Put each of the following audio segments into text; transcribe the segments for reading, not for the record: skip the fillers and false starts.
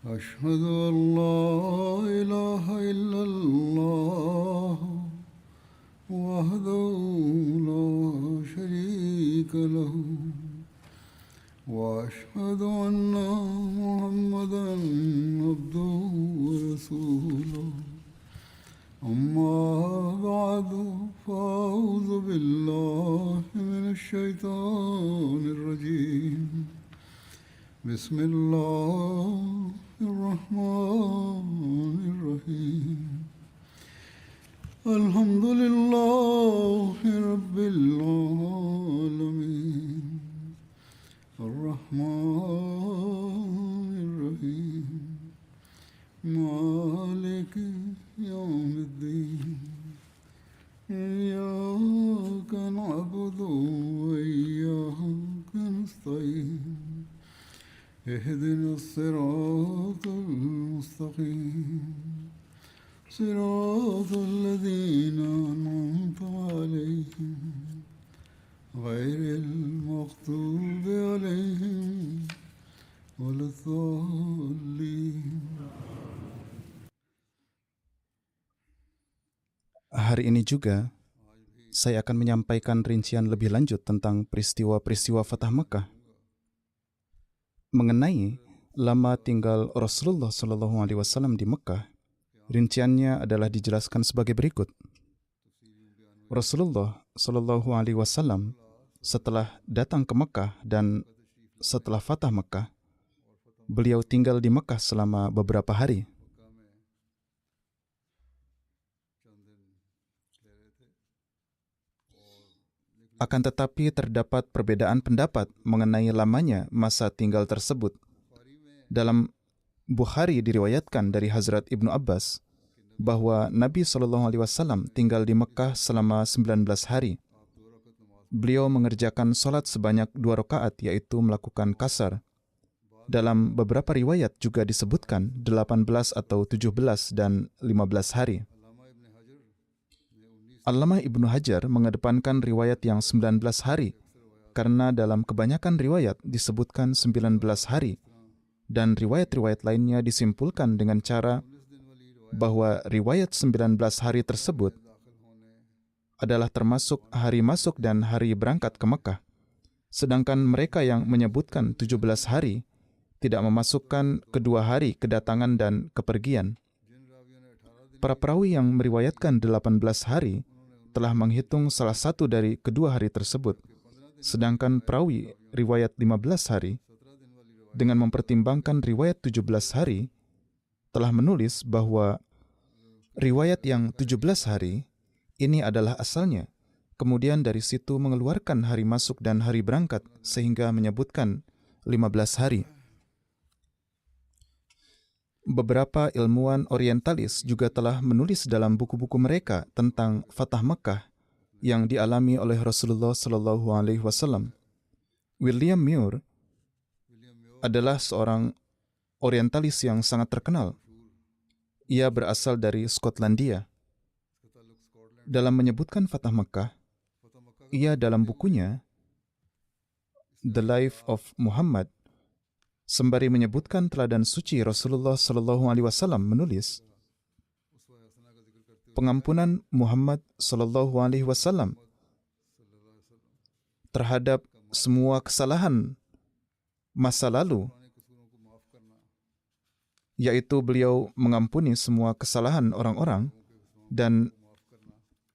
أشهد أن لا إله إلا الله وحده لا شريك له وأشهد أن محمدا عبده ورسوله أما بعد فأعوذ بالله من الشيطان الرجيم بسم الله الرحمن الرحيم الحمد لله رب العالمين الرحمن الرحيم مالك يوم الدين إياك نعبد وإياك نستعين اهدنا الصراط المستقيم صراط الذين أنعمت عليهم غير المغضوب عليهم ولا الضالين. Hari ini juga saya akan menyampaikan rincian lebih lanjut tentang peristiwa-peristiwa Fatah Mekah. Mengenai lama tinggal Rasulullah SAW di Mekah, rinciannya adalah dijelaskan sebagai berikut. Rasulullah SAW setelah datang ke Mekah dan setelah Fatah Mekah, beliau tinggal di Mekah selama beberapa hari. Akan tetapi terdapat perbedaan pendapat mengenai lamanya masa tinggal tersebut. Dalam Bukhari diriwayatkan dari Hazrat Ibnu Abbas bahwa Nabi SAW tinggal di Mekah selama 19 hari. Beliau mengerjakan solat sebanyak 2 rakaat, yaitu melakukan kasar. Dalam beberapa riwayat juga disebutkan 18 atau 17 dan 15 hari. Allamah Ibnu Hajar mengedepankan riwayat yang 19 hari karena dalam kebanyakan riwayat disebutkan 19 hari dan riwayat-riwayat lainnya disimpulkan dengan cara bahwa riwayat 19 hari tersebut adalah termasuk hari masuk dan hari berangkat ke Mekah. Sedangkan mereka yang menyebutkan 17 hari tidak memasukkan kedua hari kedatangan dan kepergian. Para perawi yang meriwayatkan 18 hari telah menghitung salah satu dari kedua hari tersebut, sedangkan perawi riwayat 15 hari dengan mempertimbangkan riwayat 17 hari telah menulis bahwa riwayat yang 17 hari ini adalah asalnya, kemudian dari situ mengeluarkan hari masuk dan hari berangkat sehingga menyebutkan 15 hari. Beberapa ilmuwan orientalis juga telah menulis dalam buku-buku mereka tentang Fatah Mekah yang dialami oleh Rasulullah SAW. William Muir adalah seorang orientalis yang sangat terkenal. Ia berasal dari Skotlandia. Dalam menyebutkan Fatah Mekah, ia dalam bukunya The Life of Muhammad, sembari menyebutkan teladan suci Rasulullah SAW, menulis, pengampunan Muhammad SAW terhadap semua kesalahan masa lalu, yaitu beliau mengampuni semua kesalahan orang-orang dan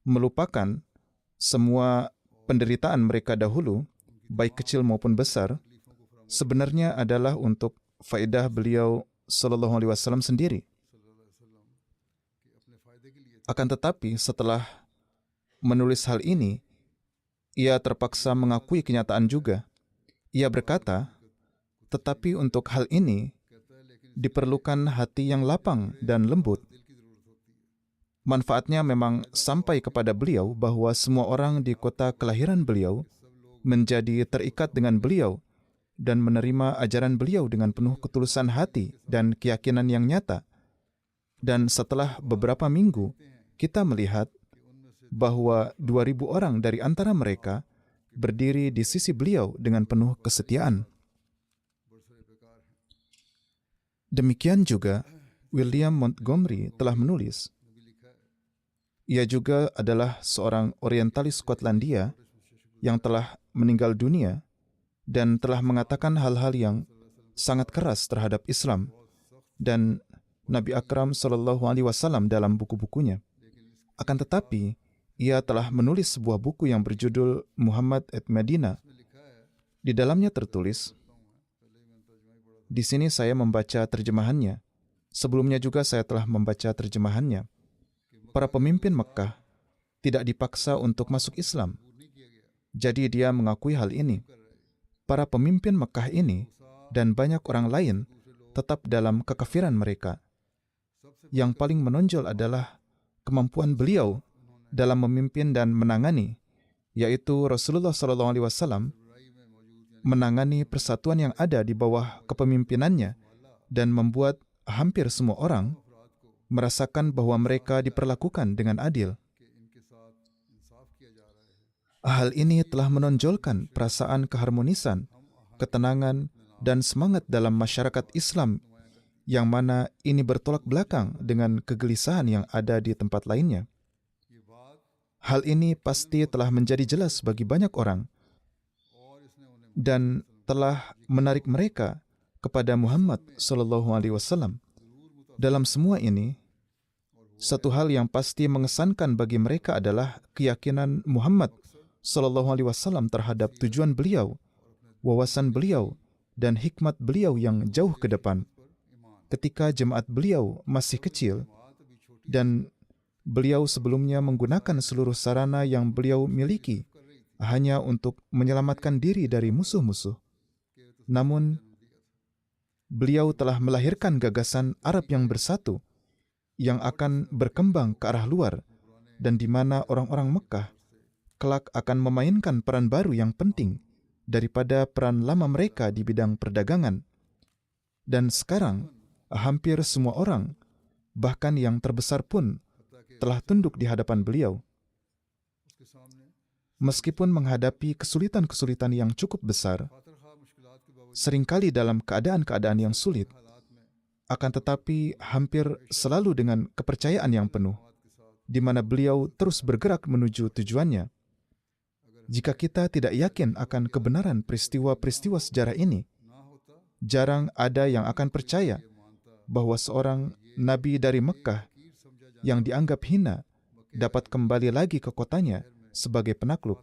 melupakan semua penderitaan mereka dahulu, baik kecil maupun besar, sebenarnya adalah untuk faedah beliau SAW sendiri. Akan tetapi setelah menulis hal ini, ia terpaksa mengakui kenyataan juga. Ia berkata, tetapi untuk hal ini diperlukan hati yang lapang dan lembut. Manfaatnya memang sampai kepada beliau bahwa semua orang di kota kelahiran beliau menjadi terikat dengan beliau dan menerima ajaran beliau dengan penuh ketulusan hati dan keyakinan yang nyata. Dan setelah beberapa minggu, kita melihat bahwa 2.000 orang dari antara mereka berdiri di sisi beliau dengan penuh kesetiaan. Demikian juga William Montgomery telah menulis. Ia juga adalah seorang orientalis Skotlandia yang telah meninggal dunia dan telah mengatakan hal-hal yang sangat keras terhadap Islam dan Nabi Akram SAW dalam buku-bukunya. Akan tetapi, ia telah menulis sebuah buku yang berjudul Muhammad at Medina. Di dalamnya tertulis, di sini saya membaca terjemahannya. Sebelumnya juga saya telah membaca terjemahannya. Para pemimpin Mekkah tidak dipaksa untuk masuk Islam. Jadi dia mengakui hal ini. Para pemimpin Mekkah ini dan banyak orang lain tetap dalam kekafiran mereka. Yang paling menonjol adalah kemampuan beliau dalam memimpin dan menangani, yaitu Rasulullah SAW menangani persatuan yang ada di bawah kepemimpinannya dan membuat hampir semua orang merasakan bahwa mereka diperlakukan dengan adil. Hal ini telah menonjolkan perasaan keharmonisan, ketenangan, dan semangat dalam masyarakat Islam yang mana ini bertolak belakang dengan kegelisahan yang ada di tempat lainnya. Hal ini pasti telah menjadi jelas bagi banyak orang dan telah menarik mereka kepada Muhammad SAW. Dalam semua ini, satu hal yang pasti mengesankan bagi mereka adalah keyakinan Muhammad SAW terhadap tujuan beliau, wawasan beliau, dan hikmat beliau yang jauh ke depan. Ketika jemaat beliau masih kecil, dan beliau sebelumnya menggunakan seluruh sarana yang beliau miliki hanya untuk menyelamatkan diri dari musuh-musuh. Namun, beliau telah melahirkan gagasan Arab yang bersatu, yang akan berkembang ke arah luar, dan di mana orang-orang Mekkah kelak akan memainkan peran baru yang penting daripada peran lama mereka di bidang perdagangan. Dan sekarang, hampir semua orang, bahkan yang terbesar pun, telah tunduk di hadapan beliau. Meskipun menghadapi kesulitan-kesulitan yang cukup besar, seringkali dalam keadaan-keadaan yang sulit, akan tetapi hampir selalu dengan kepercayaan yang penuh, di mana beliau terus bergerak menuju tujuannya. Jika kita tidak yakin akan kebenaran peristiwa-peristiwa sejarah ini, jarang ada yang akan percaya bahwa seorang nabi dari Mekkah yang dianggap hina dapat kembali lagi ke kotanya sebagai penakluk.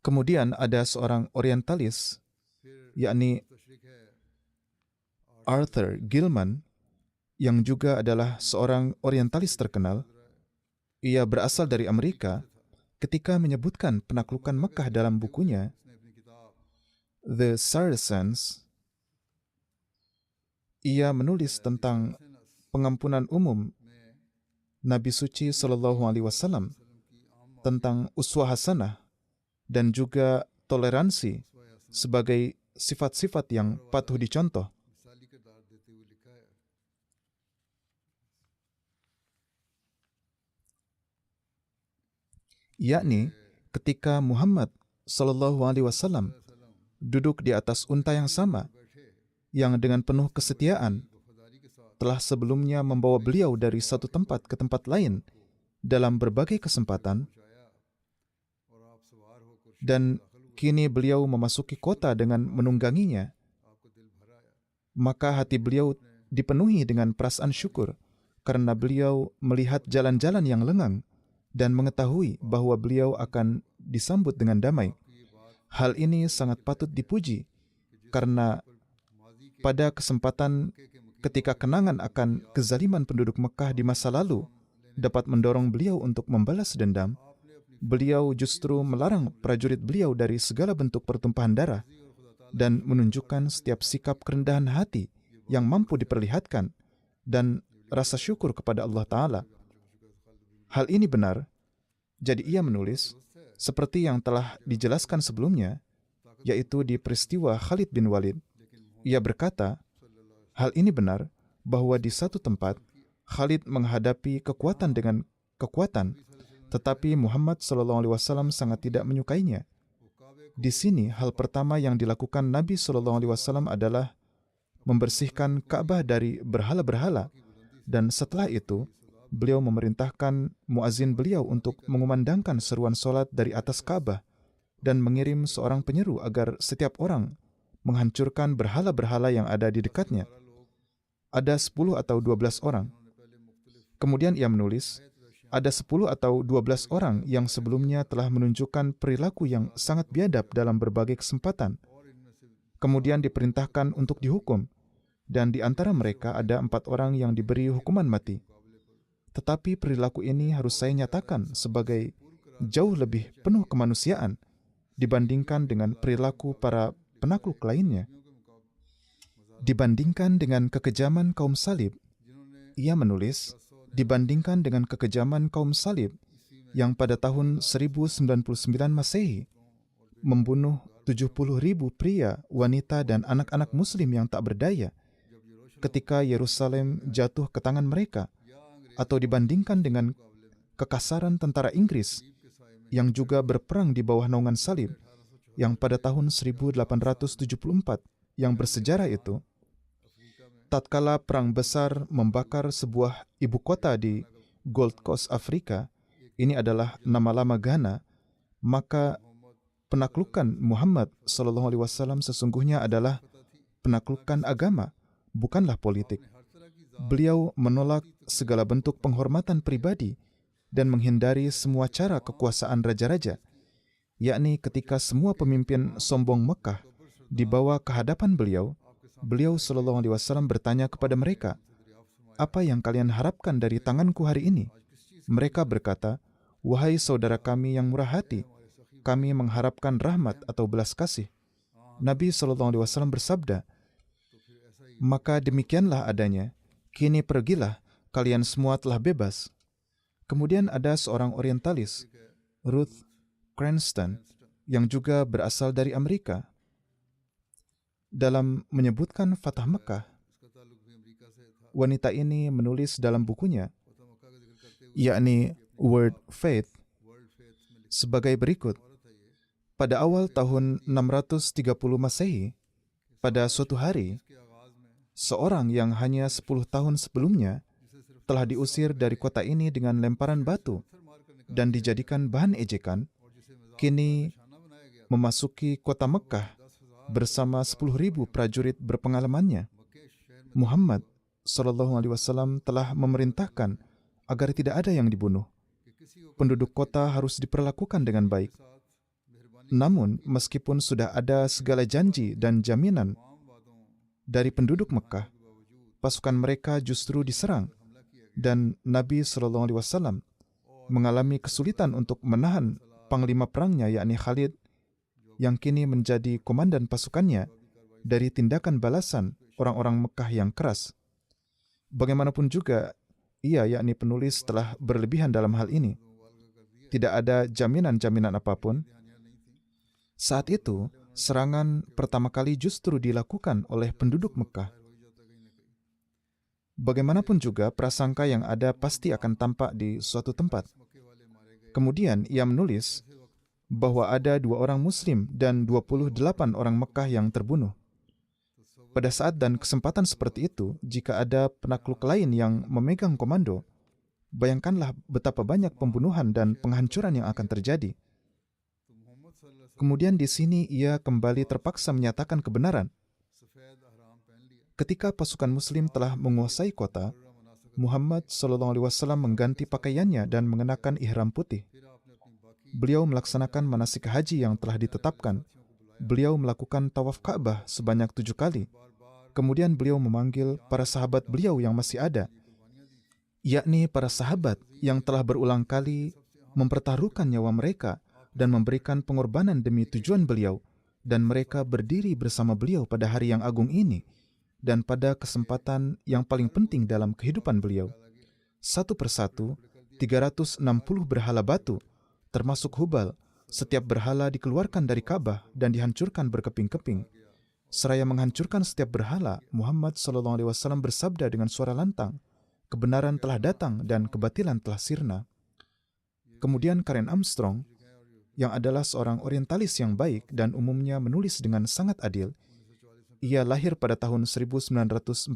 Kemudian ada seorang orientalis, yakni Arthur Gilman, yang juga adalah seorang orientalis terkenal. Ia berasal dari Amerika. Ketika menyebutkan penaklukan Mekkah dalam bukunya The Saracens, ia menulis tentang pengampunan umum Nabi Suci SAW, tentang uswah hasanah, dan juga toleransi sebagai sifat-sifat yang patut dicontoh. Yakni ketika Muhammad SAW duduk di atas unta yang sama, yang dengan penuh kesetiaan telah sebelumnya membawa beliau dari satu tempat ke tempat lain dalam berbagai kesempatan, dan kini beliau memasuki kota dengan menungganginya, maka hati beliau dipenuhi dengan perasaan syukur karena beliau melihat jalan-jalan yang lengang dan mengetahui bahwa beliau akan disambut dengan damai. Hal ini sangat patut dipuji, karena pada kesempatan ketika kenangan akan kezaliman penduduk Mekkah di masa lalu dapat mendorong beliau untuk membalas dendam, beliau justru melarang prajurit beliau dari segala bentuk pertumpahan darah dan menunjukkan setiap sikap kerendahan hati yang mampu diperlihatkan dan rasa syukur kepada Allah Ta'ala. Hal ini benar, jadi ia menulis, seperti yang telah dijelaskan sebelumnya, yaitu di peristiwa Khalid bin Walid. Ia berkata, hal ini benar, bahwa di satu tempat, Khalid menghadapi kekuatan dengan kekuatan, tetapi Muhammad SAW sangat tidak menyukainya. Di sini, hal pertama yang dilakukan Nabi SAW adalah membersihkan Ka'bah dari berhala-berhala, dan setelah itu, beliau memerintahkan muazin beliau untuk mengumandangkan seruan solat dari atas Ka'bah dan mengirim seorang penyeru agar setiap orang menghancurkan berhala-berhala yang ada di dekatnya. Ada 10 atau 12 orang. Kemudian ia menulis, ada 10 atau 12 orang yang sebelumnya telah menunjukkan perilaku yang sangat biadab dalam berbagai kesempatan. Kemudian diperintahkan untuk dihukum, dan di antara mereka ada 4 orang yang diberi hukuman mati. Tetapi perilaku ini harus saya nyatakan sebagai jauh lebih penuh kemanusiaan dibandingkan dengan perilaku para penakluk lainnya. Dibandingkan dengan kekejaman kaum salib, ia menulis, dibandingkan dengan kekejaman kaum salib yang pada tahun 1099 Masehi membunuh 70.000 pria, wanita, dan anak-anak muslim yang tak berdaya ketika Yerusalem jatuh ke tangan mereka, atau dibandingkan dengan kekasaran tentara Inggris yang juga berperang di bawah naungan salib yang pada tahun 1874 yang bersejarah itu, tatkala perang besar membakar sebuah ibu kota di Gold Coast, Afrika, ini adalah nama lama Ghana, maka penaklukan Muhammad SAW sesungguhnya adalah penaklukan agama, bukanlah politik. Beliau menolak segala bentuk penghormatan pribadi dan menghindari semua cara kekuasaan raja-raja, yakni ketika semua pemimpin sombong Mekah dibawa ke hadapan beliau SAW bertanya kepada mereka, "Apa yang kalian harapkan dari tanganku hari ini?" Mereka berkata, "Wahai saudara kami yang murah hati, kami mengharapkan rahmat atau belas kasih." Nabi SAW bersabda, "Maka demikianlah adanya, kini pergilah, kalian semua telah bebas." Kemudian ada seorang orientalis, Ruth Cranston, yang juga berasal dari Amerika. Dalam menyebutkan Fatah Mekah, wanita ini menulis dalam bukunya, yakni Word Faith, sebagai berikut. Pada awal tahun 630 Masehi, pada suatu hari, seorang yang hanya 10 tahun sebelumnya telah diusir dari kota ini dengan lemparan batu dan dijadikan bahan ejekan, kini memasuki kota Mekah bersama 10.000 prajurit berpengalamannya. Muhammad SAW telah memerintahkan agar tidak ada yang dibunuh. Penduduk kota harus diperlakukan dengan baik. Namun, meskipun sudah ada segala janji dan jaminan dari penduduk Mekah, pasukan mereka justru diserang, dan Nabi SAW mengalami kesulitan untuk menahan panglima perangnya, yakni Khalid, yang kini menjadi komandan pasukannya, dari tindakan balasan orang-orang Mekah yang keras. Bagaimanapun juga, ia, yakni penulis, telah berlebihan dalam hal ini. Tidak ada jaminan-jaminan apapun. Saat itu, serangan pertama kali justru dilakukan oleh penduduk Mekah. Bagaimanapun juga, prasangka yang ada pasti akan tampak di suatu tempat. Kemudian ia menulis bahwa ada 2 orang Muslim dan 28 orang Mekah yang terbunuh. Pada saat dan kesempatan seperti itu, jika ada penakluk lain yang memegang komando, bayangkanlah betapa banyak pembunuhan dan penghancuran yang akan terjadi. Kemudian di sini ia kembali terpaksa menyatakan kebenaran. Ketika pasukan Muslim telah menguasai kota, Muhammad SAW mengganti pakaiannya dan mengenakan ihram putih. Beliau melaksanakan manasik haji yang telah ditetapkan. Beliau melakukan tawaf Ka'bah sebanyak 7 kali. Kemudian beliau memanggil para sahabat beliau yang masih ada, yakni para sahabat yang telah berulang kali mempertaruhkan nyawa mereka dan memberikan pengorbanan demi tujuan beliau, dan mereka berdiri bersama beliau pada hari yang agung ini dan pada kesempatan yang paling penting dalam kehidupan beliau. Satu persatu, 360 berhala batu, termasuk Hubal, setiap berhala dikeluarkan dari Ka'bah dan dihancurkan berkeping-keping. Seraya menghancurkan setiap berhala, Muhammad SAW bersabda dengan suara lantang, "Kebenaran telah datang dan kebatilan telah sirna." Kemudian Karen Armstrong, yang adalah seorang orientalis yang baik dan umumnya menulis dengan sangat adil, Ia lahir pada tahun 1944.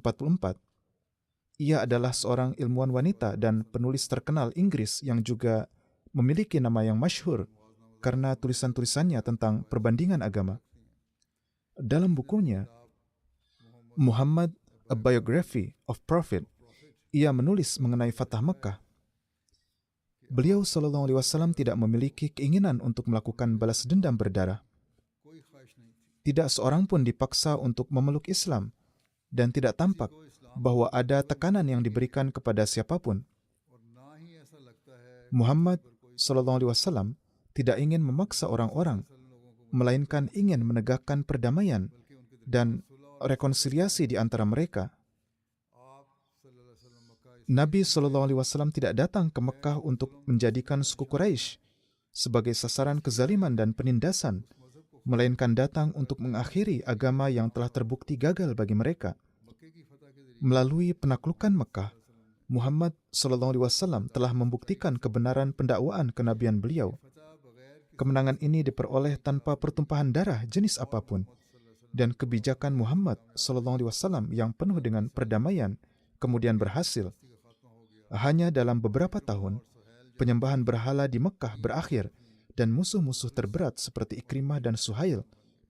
Ia adalah seorang ilmuwan wanita dan penulis terkenal Inggris yang juga memiliki nama yang masyhur karena tulisan-tulisannya tentang perbandingan agama. Dalam bukunya, Muhammad, A Biography of Prophet, ia menulis mengenai Fatah Mekah. Beliau SAW tidak memiliki keinginan untuk melakukan balas dendam berdarah. Tidak seorang pun dipaksa untuk memeluk Islam, dan tidak tampak bahwa ada tekanan yang diberikan kepada siapapun. Muhammad SAW tidak ingin memaksa orang-orang, melainkan ingin menegakkan perdamaian dan rekonsiliasi di antara mereka. Nabi SAW tidak datang ke Mekah untuk menjadikan suku Quraisy sebagai sasaran kezaliman dan penindasan, melainkan datang untuk mengakhiri agama yang telah terbukti gagal bagi mereka. Melalui penaklukan Mekah, Muhammad SAW telah membuktikan kebenaran pendakwaan kenabian beliau. Kemenangan ini diperoleh tanpa pertumpahan darah jenis apapun, dan kebijakan Muhammad SAW yang penuh dengan perdamaian kemudian berhasil. Hanya dalam beberapa tahun, penyembahan berhala di Mekah berakhir dan musuh-musuh terberat seperti Ikrimah dan Suhail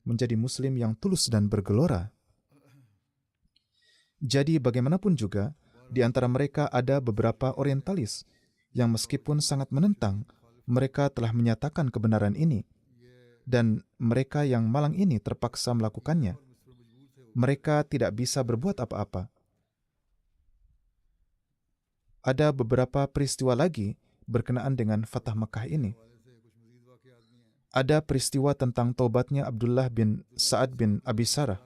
menjadi Muslim yang tulus dan bergelora. Jadi bagaimanapun juga, di antara mereka ada beberapa orientalis yang meskipun sangat menentang, mereka telah menyatakan kebenaran ini, dan mereka yang malang ini terpaksa melakukannya. Mereka tidak bisa berbuat apa-apa. Ada beberapa peristiwa lagi berkenaan dengan Fatah Mekah ini. Ada peristiwa tentang taubatnya Abdullah bin Sa'ad bin Abi Sarah.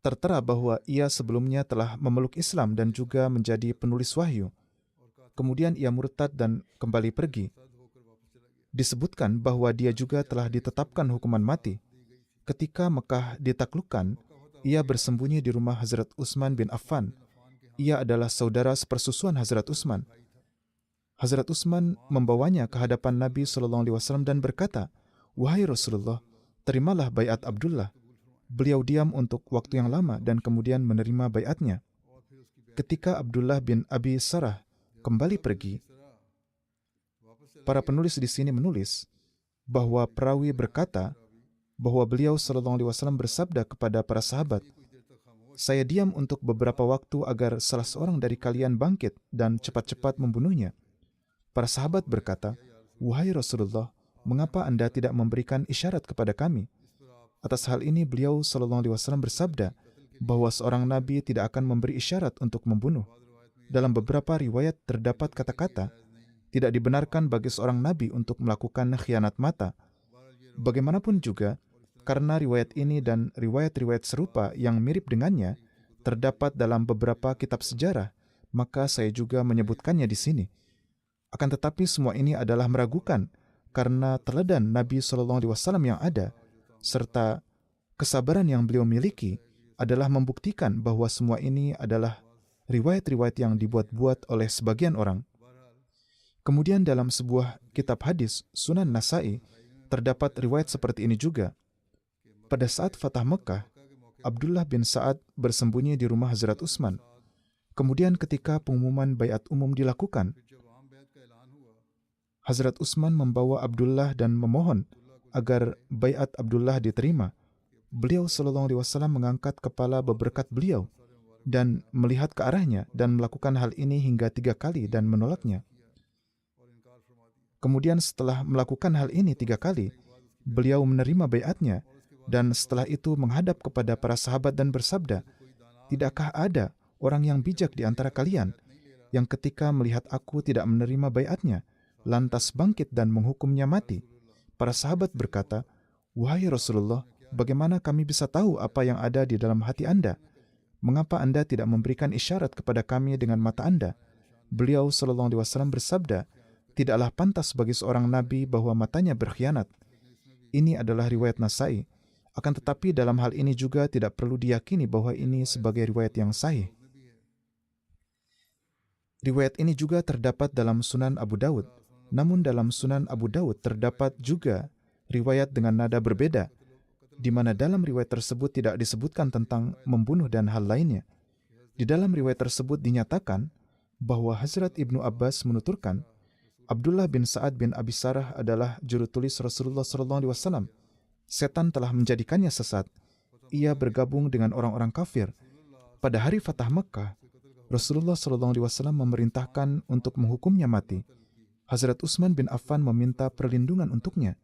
Tertera bahwa ia sebelumnya telah memeluk Islam dan juga menjadi penulis wahyu. Kemudian ia murtad dan kembali pergi. Disebutkan bahwa dia juga telah ditetapkan hukuman mati. Ketika Mekah ditaklukkan, ia bersembunyi di rumah Hazrat Utsman bin Affan. Ia adalah saudara sepersusuan Hazrat Utsman. Hazrat Utsman membawanya ke hadapan Nabi SAW dan berkata, "Wahai Rasulullah, terimalah baiat Abdullah." Beliau diam untuk waktu yang lama dan kemudian menerima baiatnya. Ketika Abdullah bin Abi Sarah kembali pergi, para penulis di sini menulis bahwa perawi berkata bahwa beliau SAW bersabda kepada para sahabat, "Saya diam untuk beberapa waktu agar salah seorang dari kalian bangkit dan cepat-cepat membunuhnya." Para sahabat berkata, "Wahai Rasulullah, mengapa Anda tidak memberikan isyarat kepada kami?" Atas hal ini beliau SAW bersabda bahwa seorang nabi tidak akan memberi isyarat untuk membunuh. Dalam beberapa riwayat terdapat kata-kata, tidak dibenarkan bagi seorang nabi untuk melakukan khianat mata. Bagaimanapun juga, karena riwayat ini dan riwayat-riwayat serupa yang mirip dengannya terdapat dalam beberapa kitab sejarah, maka saya juga menyebutkannya di sini. Akan tetapi semua ini adalah meragukan karena teladan Nabi SAW yang ada, serta kesabaran yang beliau miliki adalah membuktikan bahwa semua ini adalah riwayat-riwayat yang dibuat-buat oleh sebagian orang. Kemudian dalam sebuah kitab hadis, Sunan Nasai, terdapat riwayat seperti ini juga. Pada saat Fatah Mekah, Abdullah bin Sa'ad bersembunyi di rumah Hazrat Utsman. Kemudian ketika pengumuman baiat umum dilakukan, Hazrat Utsman membawa Abdullah dan memohon agar baiat Abdullah diterima. Beliau SAW mengangkat kepala beberkat beliau dan melihat ke arahnya dan melakukan hal ini hingga 3 kali dan menolaknya. Kemudian setelah melakukan hal ini 3 kali, beliau menerima baiatnya dan setelah itu menghadap kepada para sahabat dan bersabda, "Tidakkah ada orang yang bijak di antara kalian yang ketika melihat aku tidak menerima baiatnya, lantas bangkit dan menghukumnya mati?" Para sahabat berkata, "Wahai Rasulullah, bagaimana kami bisa tahu apa yang ada di dalam hati Anda? Mengapa Anda tidak memberikan isyarat kepada kami dengan mata Anda?" Beliau SAW bersabda, "Tidaklah pantas bagi seorang nabi bahwa matanya berkhianat." Ini adalah riwayat Nasai. Akan tetapi dalam hal ini juga tidak perlu diyakini bahwa ini sebagai riwayat yang sahih. Riwayat ini juga terdapat dalam Sunan Abu Daud. Namun dalam Sunan Abu Daud terdapat juga riwayat dengan nada berbeda. di mana dalam riwayat tersebut tidak disebutkan tentang membunuh dan hal lainnya. Di dalam riwayat tersebut dinyatakan bahwa Hazrat Ibnu Abbas menuturkan, Abdullah bin Sa'ad bin Abi Sarah adalah juru tulis Rasulullah SAW. Setan telah menjadikannya sesat. Ia bergabung dengan orang-orang kafir. Pada hari Fatah Mekah, Rasulullah SAW memerintahkan untuk menghukumnya mati. Hazrat Utsman bin Affan meminta perlindungan untuknya.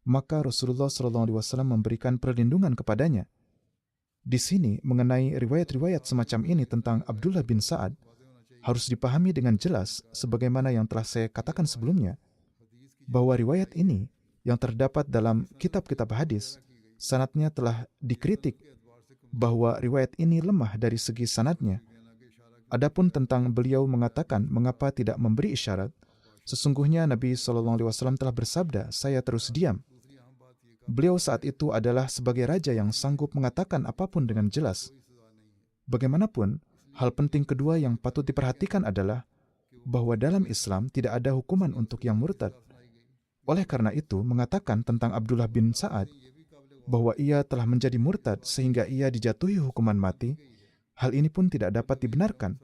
Maka Rasulullah SAW memberikan perlindungan kepadanya. Di sini, mengenai riwayat-riwayat semacam ini tentang Abdullah bin Sa'ad, harus dipahami dengan jelas, sebagaimana yang telah saya katakan sebelumnya, bahwa riwayat ini yang terdapat dalam kitab-kitab hadis, sanadnya telah dikritik bahwa riwayat ini lemah dari segi sanadnya. Adapun tentang beliau mengatakan mengapa tidak memberi isyarat, sesungguhnya Nabi SAW telah bersabda, saya terus diam. Beliau saat itu adalah sebagai raja yang sanggup mengatakan apapun dengan jelas. Bagaimanapun, hal penting kedua yang patut diperhatikan adalah bahwa dalam Islam tidak ada hukuman untuk yang murtad. Oleh karena itu, mengatakan tentang Abdullah bin Sa'ad bahwa ia telah menjadi murtad sehingga ia dijatuhi hukuman mati, hal ini pun tidak dapat dibenarkan.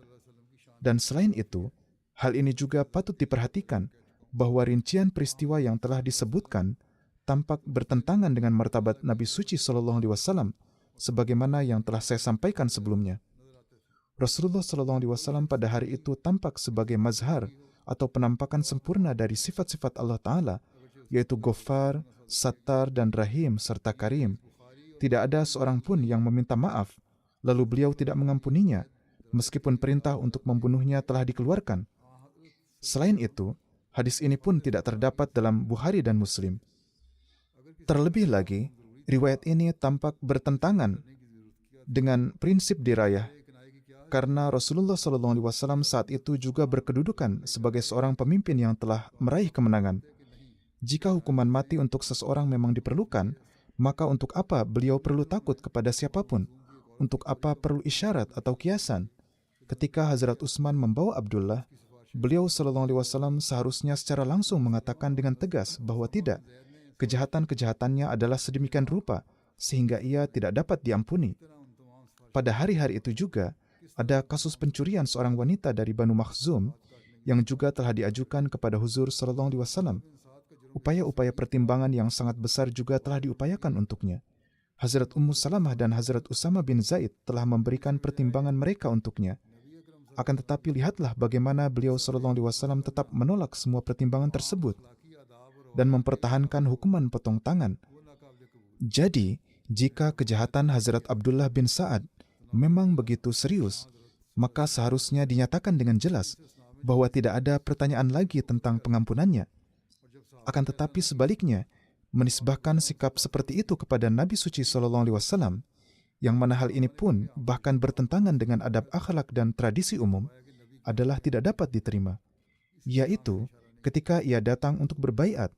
Dan selain itu, hal ini juga patut diperhatikan bahwa rincian peristiwa yang telah disebutkan tampak bertentangan dengan martabat Nabi Suci SAW, sebagaimana yang telah saya sampaikan sebelumnya. Rasulullah SAW pada hari itu tampak sebagai mazhar atau penampakan sempurna dari sifat-sifat Allah Ta'ala, yaitu Ghaffar, Sattar, dan Rahim, serta Karim. Tidak ada seorang pun yang meminta maaf, lalu beliau tidak mengampuninya, meskipun perintah untuk membunuhnya telah dikeluarkan. Selain itu, hadis ini pun tidak terdapat dalam Bukhari dan Muslim. Terlebih lagi, riwayat ini tampak bertentangan dengan prinsip dirayah, karena Rasulullah SAW saat itu juga berkedudukan sebagai seorang pemimpin yang telah meraih kemenangan. Jika hukuman mati untuk seseorang memang diperlukan, maka untuk apa beliau perlu takut kepada siapapun? Untuk apa perlu isyarat atau kiasan? Ketika Hazrat Utsman membawa Abdullah, beliau SAW seharusnya secara langsung mengatakan dengan tegas bahwa tidak, kejahatan-kejahatannya adalah sedemikian rupa sehingga ia tidak dapat diampuni. Pada hari-hari itu juga, ada kasus pencurian seorang wanita dari Banu Makhzum yang juga telah diajukan kepada Huzur SAW. Upaya-upaya pertimbangan yang sangat besar juga telah diupayakan untuknya. Hazrat Ummu Salamah dan Hazrat Usama bin Zaid telah memberikan pertimbangan mereka untuknya. Akan tetapi lihatlah bagaimana beliau SAW tetap menolak semua pertimbangan tersebut dan mempertahankan hukuman potong tangan. Jadi, jika kejahatan Hazrat Abdullah bin Sa'ad memang begitu serius, maka seharusnya dinyatakan dengan jelas bahwa tidak ada pertanyaan lagi tentang pengampunannya. Akan tetapi sebaliknya, menisbahkan sikap seperti itu kepada Nabi Suci SAW, yang mana hal ini pun bahkan bertentangan dengan adab akhlak dan tradisi umum, adalah tidak dapat diterima. Yaitu, ketika ia datang untuk berbaiat,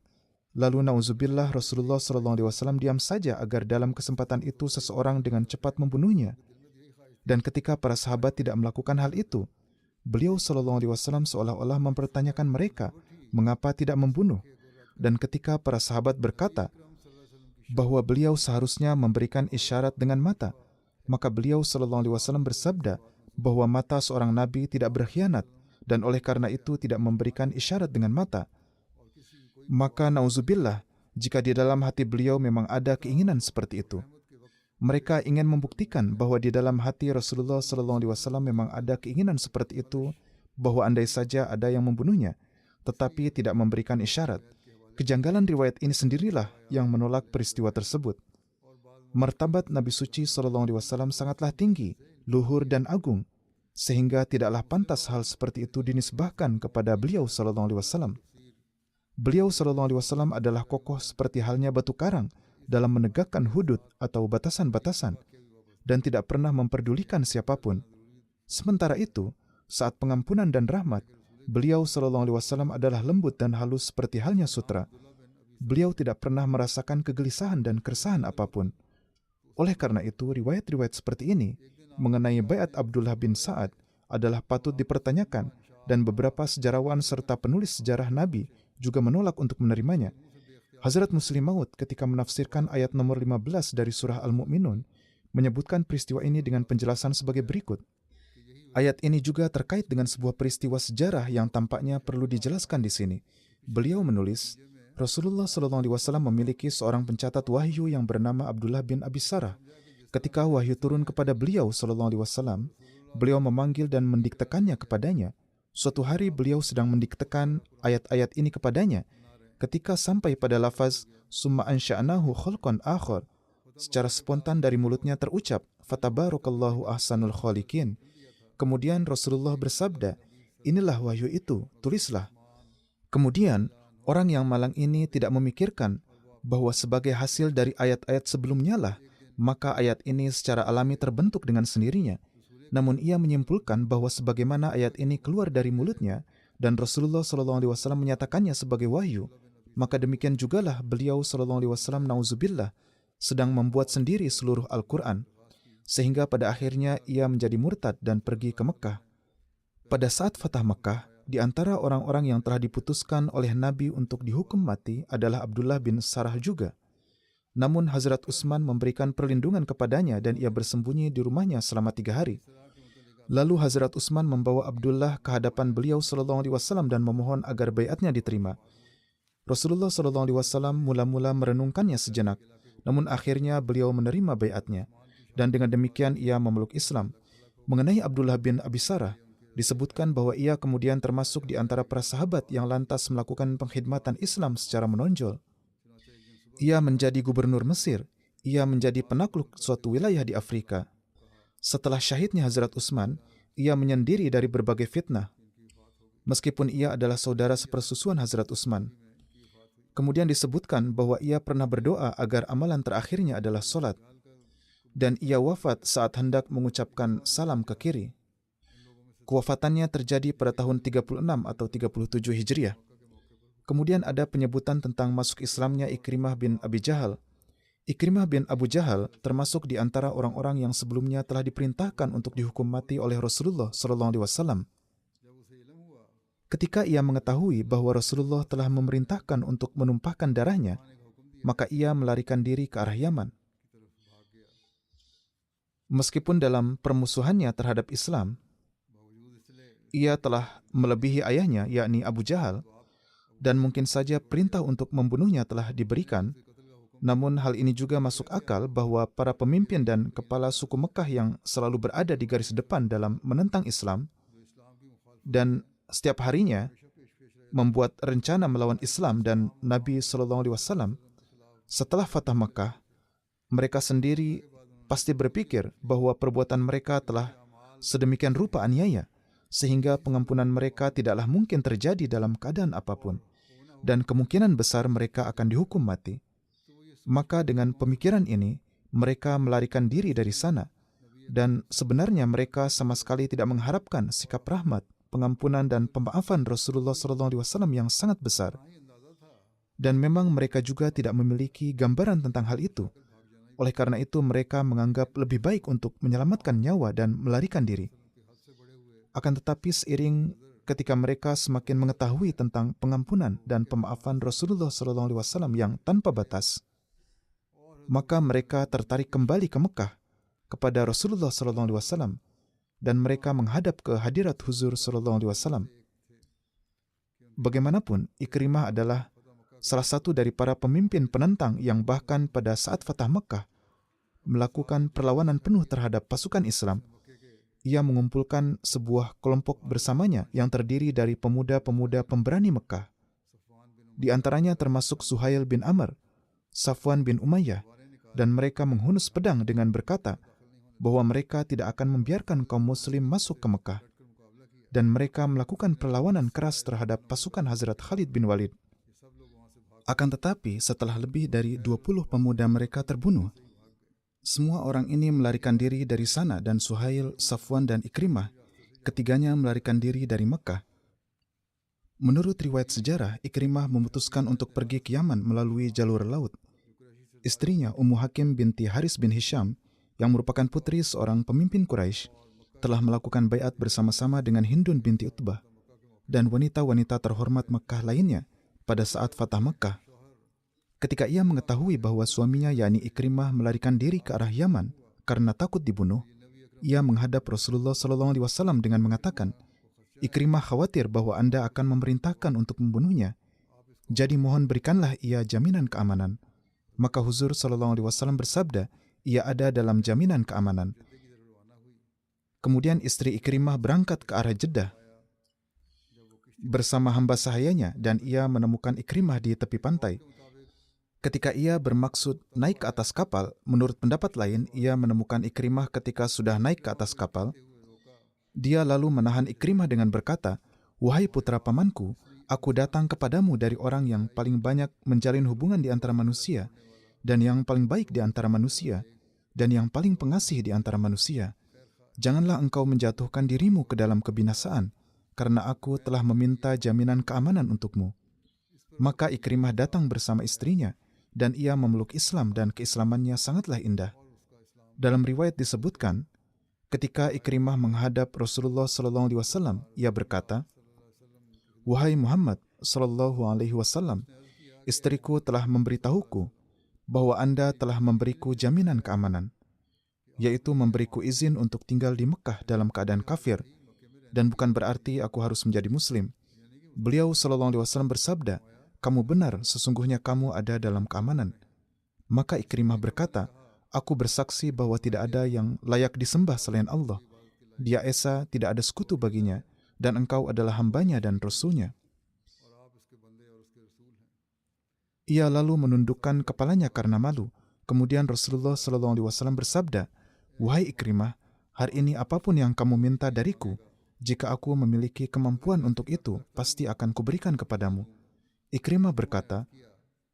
lalu nauzubillah Rasulullah SAW diam saja agar dalam kesempatan itu seseorang dengan cepat membunuhnya. Dan ketika para sahabat tidak melakukan hal itu, beliau SAW seolah-olah mempertanyakan mereka mengapa tidak membunuh. Dan ketika para sahabat berkata bahwa beliau seharusnya memberikan isyarat dengan mata, maka beliau SAW bersabda bahwa mata seorang nabi tidak berkhianat, dan oleh karena itu tidak memberikan isyarat dengan mata. Maka nauzubillah, jika di dalam hati beliau memang ada keinginan seperti itu. Mereka ingin membuktikan bahwa di dalam hati Rasulullah SAW memang ada keinginan seperti itu, bahwa andai saja ada yang membunuhnya, tetapi tidak memberikan isyarat. Kejanggalan riwayat ini sendirilah yang menolak peristiwa tersebut. Martabat Nabi Suci SAW sangatlah tinggi, luhur dan agung, sehingga tidaklah pantas hal seperti itu dinisbahkan kepada beliau SAW. Beliau SAW adalah kokoh seperti halnya batu karang dalam menegakkan hudud atau batasan-batasan dan tidak pernah memperdulikan siapapun. Sementara itu, saat pengampunan dan rahmat, beliau SAW adalah lembut dan halus seperti halnya sutra. Beliau tidak pernah merasakan kegelisahan dan keresahan apapun. Oleh karena itu, riwayat-riwayat seperti ini mengenai baiat Abdullah bin Sa'ad adalah patut dipertanyakan, dan beberapa sejarawan serta penulis sejarah Nabi juga menolak untuk menerimanya. Hazrat Muslim Maud ketika menafsirkan ayat nomor 15 dari surah Al-Mu'minun menyebutkan peristiwa ini dengan penjelasan sebagai berikut. Ayat ini juga terkait dengan sebuah peristiwa sejarah yang tampaknya perlu dijelaskan di sini. Beliau menulis, Rasulullah SAW memiliki seorang pencatat wahyu yang bernama Abdullah bin Abi Sarah. Ketika wahyu turun kepada beliau SAW, beliau memanggil dan mendiktekannya kepadanya. Suatu hari beliau sedang mendiktekan ayat-ayat ini kepadanya. Ketika sampai pada lafaz summa ansha'nahu khalqan akhar, secara spontan dari mulutnya terucap fatabarakallahu ahsanul khaliqin. Kemudian Rasulullah bersabda, inilah wahyu itu, tulislah. Kemudian orang yang malang ini tidak memikirkan bahwa sebagai hasil dari ayat-ayat sebelumnya lah, maka ayat ini secara alami terbentuk dengan sendirinya. Namun ia menyimpulkan bahwa sebagaimana ayat ini keluar dari mulutnya dan Rasulullah SAW menyatakannya sebagai wahyu, maka demikian jugalah beliau SAW nauzubillah sedang membuat sendiri seluruh Al-Quran, sehingga pada akhirnya ia menjadi murtad dan pergi ke Mekah. Pada saat Fatah Mekah, di antara orang-orang yang telah diputuskan oleh Nabi untuk dihukum mati adalah Abdullah bin Sarah juga. Namun Hazrat Utsman memberikan perlindungan kepadanya dan ia bersembunyi di rumahnya selama 3 hari. Lalu Hazrat Utsman membawa Abdullah ke hadapan beliau SAW dan memohon agar baiatnya diterima. Rasulullah SAW mula-mula merenungkannya sejenak, namun akhirnya beliau menerima baiatnya. Dan dengan demikian ia memeluk Islam. Mengenai Abdullah bin Abi Sarah, disebutkan bahwa ia kemudian termasuk di antara para sahabat yang lantas melakukan pengkhidmatan Islam secara menonjol. Ia menjadi gubernur Mesir, ia menjadi penakluk suatu wilayah di Afrika. Setelah syahidnya Hazrat Utsman, ia menyendiri dari berbagai fitnah. Meskipun ia adalah saudara sepersusuan Hazrat Utsman. Kemudian disebutkan bahwa ia pernah berdoa agar amalan terakhirnya adalah solat. Dan ia wafat saat hendak mengucapkan salam ke kiri. Kewafatannya terjadi pada tahun 36 atau 37 Hijriah. Kemudian ada penyebutan tentang masuk Islamnya Ikrimah bin Abi Jahal. Ikrimah bin Abu Jahal termasuk di antara orang-orang yang sebelumnya telah diperintahkan untuk dihukum mati oleh Rasulullah SAW. Ketika ia mengetahui bahwa Rasulullah telah memerintahkan untuk menumpahkan darahnya, maka ia melarikan diri ke arah Yaman. Meskipun dalam permusuhannya terhadap Islam, ia telah melebihi ayahnya, yakni Abu Jahal, dan mungkin saja perintah untuk membunuhnya telah diberikan, namun hal ini juga masuk akal bahwa para pemimpin dan kepala suku Mekah yang selalu berada di garis depan dalam menentang Islam, dan setiap harinya membuat rencana melawan Islam dan Nabi SAW, setelah Fatah Mekah, mereka sendiri pasti berpikir bahwa perbuatan mereka telah sedemikian rupa aniaya, sehingga pengampunan mereka tidaklah mungkin terjadi dalam keadaan apapun, dan kemungkinan besar mereka akan dihukum mati. Maka dengan pemikiran ini, mereka melarikan diri dari sana, dan sebenarnya mereka sama sekali tidak mengharapkan sikap rahmat, pengampunan, dan pemaafan Rasulullah SAW yang sangat besar. Dan memang mereka juga tidak memiliki gambaran tentang hal itu. Oleh karena itu, mereka menganggap lebih baik untuk menyelamatkan nyawa dan melarikan diri. Akan tetapi seiring ketika mereka semakin mengetahui tentang pengampunan dan pemaafan Rasulullah SAW yang tanpa batas, maka mereka tertarik kembali ke Mekah kepada Rasulullah SAW dan mereka menghadap ke hadirat huzur SAW. Bagaimanapun, Ikrimah adalah salah satu dari para pemimpin penentang yang bahkan pada saat Fatah Mekah melakukan perlawanan penuh terhadap pasukan Islam. Ia mengumpulkan sebuah kelompok bersamanya yang terdiri dari pemuda-pemuda pemberani Mekah. Di antaranya termasuk Suhail bin Amr, Safwan bin Umayyah, dan mereka menghunus pedang dengan berkata bahwa mereka tidak akan membiarkan kaum muslim masuk ke Mekah. Dan mereka melakukan perlawanan keras terhadap pasukan Hazrat Khalid bin Walid. Akan tetapi, setelah lebih dari 20 pemuda mereka terbunuh, semua orang ini melarikan diri dari sana dan Suhail, Safwan, dan Ikrimah, ketiganya melarikan diri dari Mekah. Menurut riwayat sejarah, Ikrimah memutuskan untuk pergi ke Yaman melalui jalur laut. Istrinya, Ummu Hakim binti Haris bin Hisham, yang merupakan putri seorang pemimpin Quraisy, telah melakukan baiat bersama-sama dengan Hindun binti Utbah dan wanita-wanita terhormat Mekah lainnya pada saat Fatah Mekah. Ketika ia mengetahui bahwa suaminya yakni Ikrimah melarikan diri ke arah Yaman karena takut dibunuh, ia menghadap Rasulullah SAW dengan mengatakan, Ikrimah khawatir bahwa Anda akan memerintahkan untuk membunuhnya. Jadi mohon berikanlah ia jaminan keamanan. Maka Huzur SAW bersabda, ia ada dalam jaminan keamanan. Kemudian istri Ikrimah berangkat ke arah Jeddah bersama hamba sahayanya dan ia menemukan Ikrimah di tepi pantai. Ketika ia bermaksud naik ke atas kapal, menurut pendapat lain, ia menemukan Ikrimah ketika sudah naik ke atas kapal. Dia lalu menahan Ikrimah dengan berkata, "Wahai putra pamanku, aku datang kepadamu dari orang yang paling banyak menjalin hubungan di antara manusia, dan yang paling baik di antara manusia, dan yang paling pengasih di antara manusia. Janganlah engkau menjatuhkan dirimu ke dalam kebinasaan, karena aku telah meminta jaminan keamanan untukmu." Maka Ikrimah datang bersama istrinya, dan ia memeluk Islam dan keislamannya sangatlah indah. Dalam riwayat disebutkan, ketika Ikrimah menghadap Rasulullah SAW, ia berkata, "Wahai Muhammad SAW, istriku telah memberitahuku bahwa Anda telah memberiku jaminan keamanan, yaitu memberiku izin untuk tinggal di Mekah dalam keadaan kafir, dan bukan berarti aku harus menjadi Muslim." Beliau SAW bersabda, "Kamu benar, sesungguhnya kamu ada dalam keamanan." Maka Ikrimah berkata, "Aku bersaksi bahwa tidak ada yang layak disembah selain Allah. Dia Esa, tidak ada sekutu baginya, dan engkau adalah hambanya dan rasulnya." Ia lalu menundukkan kepalanya karena malu. Kemudian Rasulullah SAW bersabda, "Wahai Ikrimah, hari ini apapun yang kamu minta dariku, jika aku memiliki kemampuan untuk itu, pasti akan kuberikan kepadamu." Ikrimah berkata,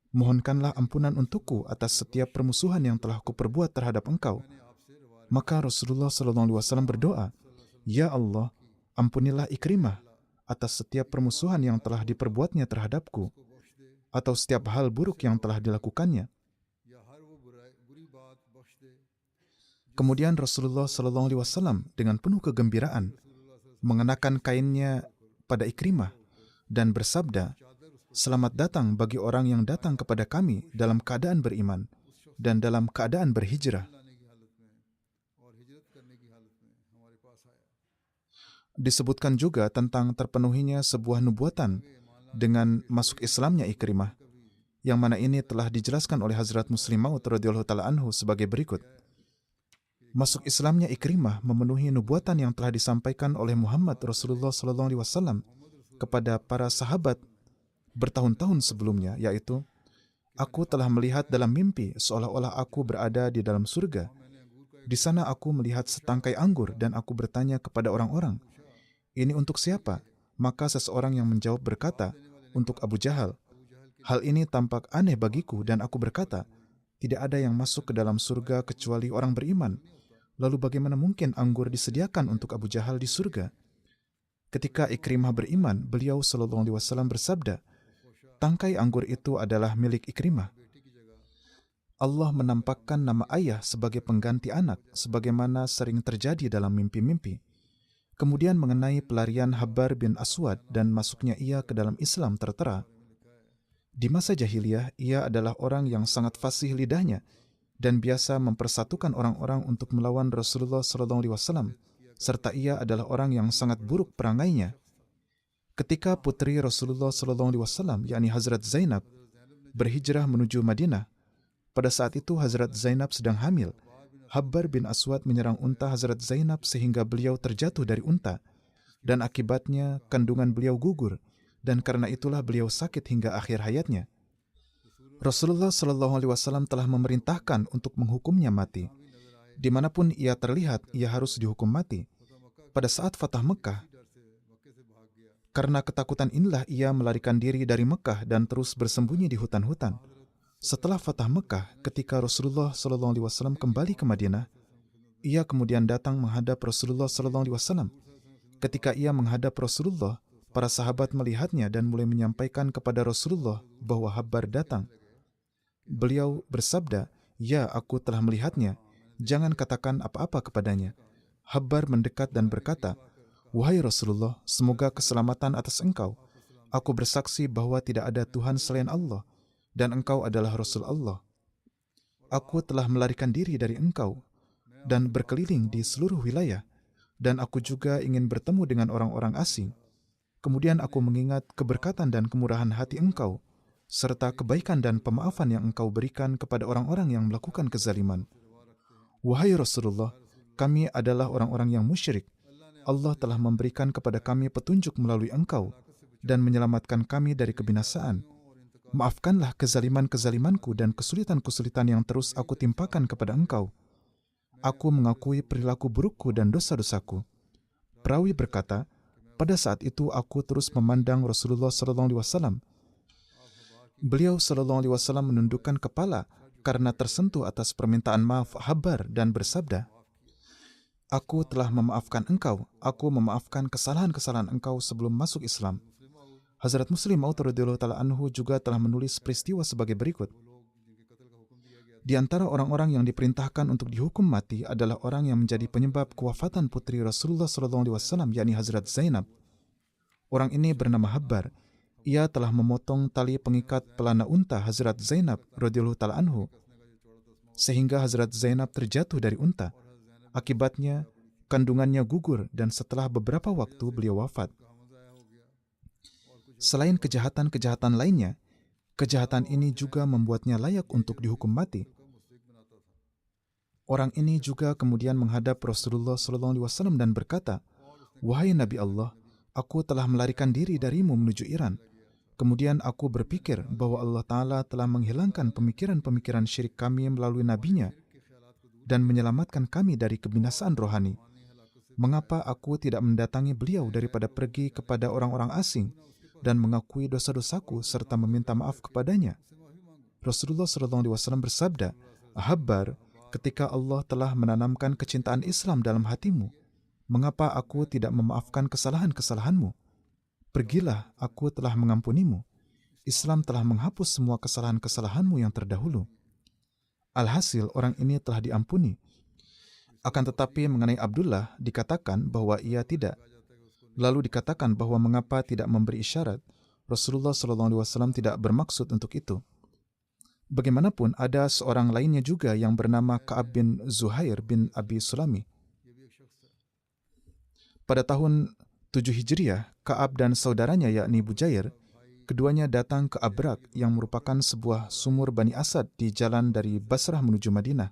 "Mohonkanlah ampunan untukku atas setiap permusuhan yang telah kuperbuat terhadap engkau." Maka Rasulullah SAW berdoa, "Ya Allah, ampunilah Ikrimah atas setiap permusuhan yang telah diperbuatnya terhadapku, atau setiap hal buruk yang telah dilakukannya." Kemudian Rasulullah SAW dengan penuh kegembiraan mengenakan kainnya pada Ikrimah dan bersabda, "Selamat datang bagi orang yang datang kepada kami dalam keadaan beriman dan dalam keadaan berhijrah." Disebutkan juga tentang terpenuhinya sebuah nubuatan dengan masuk Islamnya Ikrimah, yang mana ini telah dijelaskan oleh Hazrat Muslim Maud radhiyallahu ta'ala anhu sebagai berikut. Masuk Islamnya Ikrimah memenuhi nubuatan yang telah disampaikan oleh Muhammad Rasulullah SAW kepada para sahabat bertahun-tahun sebelumnya, yaitu, "Aku telah melihat dalam mimpi seolah-olah aku berada di dalam surga. Di sana aku melihat setangkai anggur dan aku bertanya kepada orang-orang, 'Ini untuk siapa?' Maka seseorang yang menjawab berkata, 'Untuk Abu Jahal.' Hal ini tampak aneh bagiku dan aku berkata, 'Tidak ada yang masuk ke dalam surga kecuali orang beriman. Lalu bagaimana mungkin anggur disediakan untuk Abu Jahal di surga?' Ketika Ikrimah beriman, beliau SAW bersabda, 'Tangkai anggur itu adalah milik Ikrimah.' Allah menampakkan nama ayah sebagai pengganti anak, sebagaimana sering terjadi dalam mimpi-mimpi. Kemudian mengenai pelarian Habbar bin Aswad dan masuknya ia ke dalam Islam tertera. Di masa jahiliyah, ia adalah orang yang sangat fasih lidahnya dan biasa mempersatukan orang-orang untuk melawan Rasulullah SAW, serta ia adalah orang yang sangat buruk perangainya. Ketika putri Rasulullah SAW, yakni Hazrat Zainab, berhijrah menuju Madinah, pada saat itu Hazrat Zainab sedang hamil. Habbar bin Aswad menyerang unta Hazrat Zainab sehingga beliau terjatuh dari unta, dan akibatnya kandungan beliau gugur, dan karena itulah beliau sakit hingga akhir hayatnya. Rasulullah SAW telah memerintahkan untuk menghukumnya mati. Dimanapun ia terlihat, ia harus dihukum mati. Pada saat Fatah Mekah, karena ketakutan inilah ia melarikan diri dari Mekah dan terus bersembunyi di hutan-hutan. Setelah Fatah Mekah, ketika Rasulullah SAW kembali ke Madinah, ia kemudian datang menghadap Rasulullah SAW. Ketika ia menghadap Rasulullah, para sahabat melihatnya dan mulai menyampaikan kepada Rasulullah bahwa Habbar datang. Beliau bersabda, "Ya, aku telah melihatnya. Jangan katakan apa-apa kepadanya." Habbar mendekat dan berkata, "Wahai Rasulullah, semoga keselamatan atas engkau. Aku bersaksi bahwa tidak ada Tuhan selain Allah, dan engkau adalah Rasul Allah. Aku telah melarikan diri dari engkau dan berkeliling di seluruh wilayah, dan aku juga ingin bertemu dengan orang-orang asing. Kemudian aku mengingat keberkatan dan kemurahan hati engkau, serta kebaikan dan pemaafan yang engkau berikan kepada orang-orang yang melakukan kezaliman. Wahai Rasulullah, kami adalah orang-orang yang musyrik. Allah telah memberikan kepada kami petunjuk melalui engkau dan menyelamatkan kami dari kebinasaan. Maafkanlah kezaliman-kezalimanku dan kesulitan-kesulitan yang terus aku timpakan kepada engkau. Aku mengakui perilaku burukku dan dosa-dosaku. Perawi berkata, pada saat itu aku terus memandang Rasulullah SAW. Beliau SAW menundukkan kepala karena tersentuh atas permintaan maaf Habbar dan bersabda, aku telah memaafkan engkau, aku memaafkan kesalahan-kesalahan engkau sebelum masuk Islam. Hazrat Muslim Maud radhiyallahu ta'ala anhu juga telah menulis peristiwa sebagai berikut. Di antara orang-orang yang diperintahkan untuk dihukum mati adalah orang yang menjadi penyebab kewafatan putri Rasulullah SAW, yakni Hazrat Zainab. Orang ini bernama Habbar. Ia telah memotong tali pengikat pelana unta Hazrat Zainab radhiyallahu ta'ala anhu, sehingga Hazrat Zainab terjatuh dari unta. Akibatnya, kandungannya gugur dan setelah beberapa waktu beliau wafat. Selain kejahatan-kejahatan lainnya, kejahatan ini juga membuatnya layak untuk dihukum mati. Orang ini juga kemudian menghadap Rasulullah SAW dan berkata, wahai Nabi Allah, aku telah melarikan diri darimu menuju Iran. Kemudian aku berpikir bahwa Allah Ta'ala telah menghilangkan pemikiran-pemikiran syirik kami melalui nabinya dan menyelamatkan kami dari kebinasaan rohani. Mengapa aku tidak mendatangi beliau daripada pergi kepada orang-orang asing dan mengakui dosa-dosaku serta meminta maaf kepadanya? Rasulullah SAW bersabda, Habbar, ketika Allah telah menanamkan kecintaan Islam dalam hatimu, mengapa aku tidak memaafkan kesalahan-kesalahanmu? Pergilah, aku telah mengampunimu. Islam telah menghapus semua kesalahan-kesalahanmu yang terdahulu. Alhasil, orang ini telah diampuni. Akan tetapi mengenai Abdullah, dikatakan bahwa ia tidak. Lalu dikatakan bahwa mengapa tidak memberi isyarat. Rasulullah SAW tidak bermaksud untuk itu. Bagaimanapun, ada seorang lainnya juga yang bernama Ka'ab bin Zuhair bin Abi Sulami. Pada tahun 7 Hijriah, Ka'ab dan saudaranya yakni Bujair, keduanya datang ke Abrak yang merupakan sebuah sumur Bani Asad di jalan dari Basrah menuju Madinah.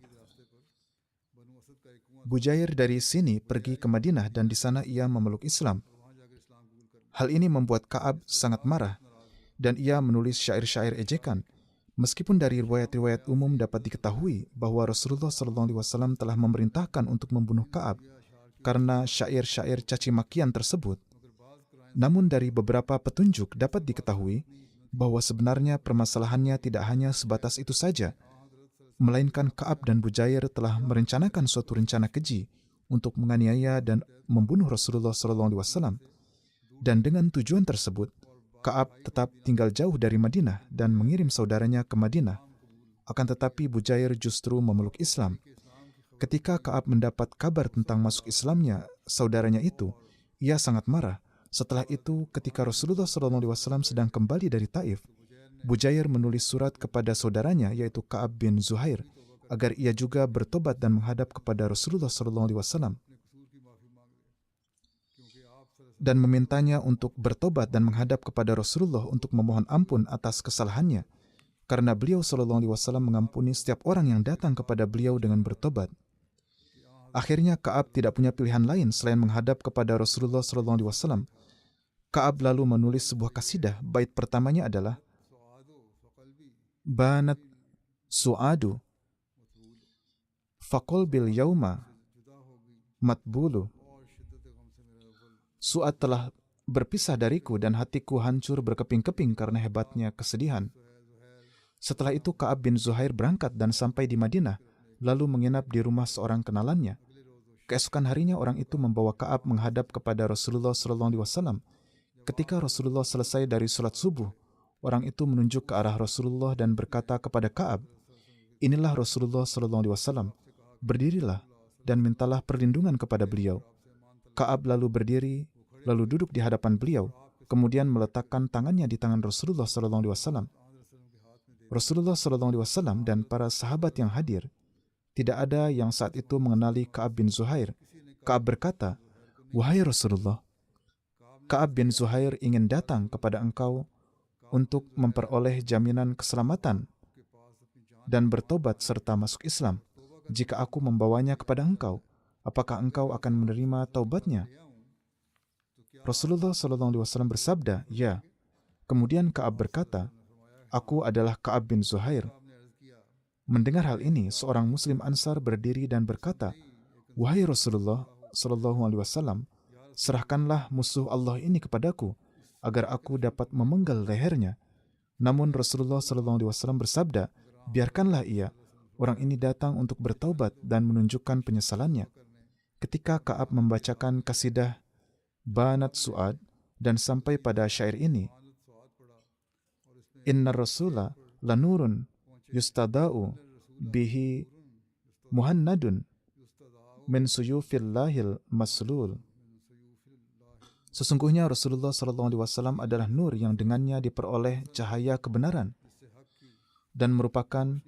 Bujair dari sini pergi ke Madinah dan di sana ia memeluk Islam. Hal ini membuat Ka'ab sangat marah dan ia menulis syair-syair ejekan. Meskipun dari riwayat-riwayat umum dapat diketahui bahwa Rasulullah SAW telah memerintahkan untuk membunuh Ka'ab karena syair-syair caci makian tersebut. Namun dari beberapa petunjuk dapat diketahui bahwa sebenarnya permasalahannya tidak hanya sebatas itu saja, melainkan Ka'ab dan Bujair telah merencanakan suatu rencana keji untuk menganiaya dan membunuh Rasulullah SAW. Dan dengan tujuan tersebut, Ka'ab tetap tinggal jauh dari Madinah dan mengirim saudaranya ke Madinah. Akan tetapi Bujair justru memeluk Islam. Ketika Ka'ab mendapat kabar tentang masuk Islamnya saudaranya itu, ia sangat marah. Setelah itu, ketika Rasulullah SAW sedang kembali dari Taif, Bujair menulis surat kepada saudaranya yaitu Ka'ab bin Zuhair agar ia juga bertobat dan menghadap kepada Rasulullah SAW dan memintanya untuk bertobat dan menghadap kepada Rasulullah untuk memohon ampun atas kesalahannya, karena beliau SAW mengampuni setiap orang yang datang kepada beliau dengan bertobat. Akhirnya Ka'ab tidak punya pilihan lain selain menghadap kepada Rasulullah SAW. Ka'ab lalu menulis sebuah kasidah. Bait pertamanya adalah Banat su'adu faqul bil yauma matbulu. Su'ad telah berpisah dariku dan hatiku hancur berkeping-keping karena hebatnya kesedihan. Setelah itu Ka'ab bin Zuhair berangkat dan sampai di Madinah, lalu menginap di rumah seorang kenalannya. Keesokan harinya orang itu membawa Ka'ab menghadap kepada Rasulullah SAW. Ketika Rasulullah selesai dari sholat subuh, orang itu menunjuk ke arah Rasulullah dan berkata kepada Ka'ab, inilah Rasulullah SAW, berdirilah dan mintalah perlindungan kepada beliau. Ka'ab lalu berdiri, lalu duduk di hadapan beliau, kemudian meletakkan tangannya di tangan Rasulullah SAW. Rasulullah SAW dan para sahabat yang hadir, tidak ada yang saat itu mengenali Ka'ab bin Zuhair. Ka'ab berkata, "Wahai Rasulullah, Ka'ab bin Zuhair ingin datang kepada engkau untuk memperoleh jaminan keselamatan dan bertobat serta masuk Islam. Jika aku membawanya kepada engkau, apakah engkau akan menerima taubatnya?" Rasulullah SAW bersabda, "Ya." Kemudian Ka'ab berkata, "Aku adalah Ka'ab bin Zuhair." Mendengar hal ini, seorang Muslim Ansar berdiri dan berkata, "Wahai Rasulullah SAW, serahkanlah musuh Allah ini kepadaku, agar aku dapat memenggal lehernya." Namun Rasulullah SAW bersabda, "Biarkanlah ia. Orang ini datang untuk bertaubat dan menunjukkan penyesalannya." Ketika Ka'ab membacakan kasidah Banat Su'ad dan sampai pada syair ini, "Inna Rasula lanurun yustada'u bihi muhannadun min suyufillahil maslul." Sesungguhnya Rasulullah SAW adalah nur yang dengannya diperoleh cahaya kebenaran dan merupakan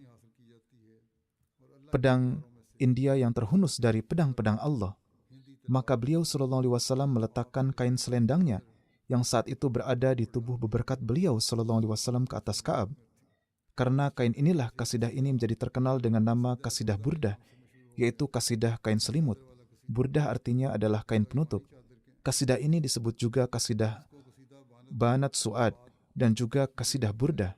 pedang India yang terhunus dari pedang-pedang Allah. Maka beliau SAW meletakkan kain selendangnya yang saat itu berada di tubuh beberkat beliau SAW ke atas Ka'ab. Karena kain inilah kasidah ini menjadi terkenal dengan nama kasidah Burdah, yaitu kasidah kain selimut. Burdah artinya adalah kain penutup. Kasidah ini disebut juga kasidah Banat Su'ad dan juga kasidah Burdah.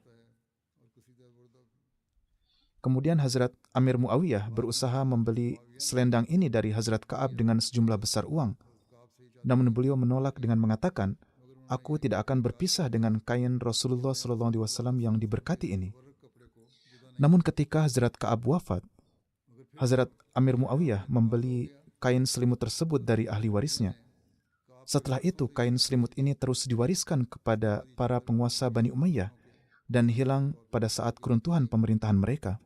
Kemudian Hazrat Amir Muawiyah berusaha membeli selendang ini dari Hazrat Ka'ab dengan sejumlah besar uang. Namun beliau menolak dengan mengatakan, "Aku tidak akan berpisah dengan kain Rasulullah SAW yang diberkati ini." Namun ketika Hazrat Ka'ab wafat, Hazrat Amir Muawiyah membeli kain selimut tersebut dari ahli warisnya. Setelah itu, kain selimut ini terus diwariskan kepada para penguasa Bani Umayyah dan hilang pada saat keruntuhan pemerintahan mereka.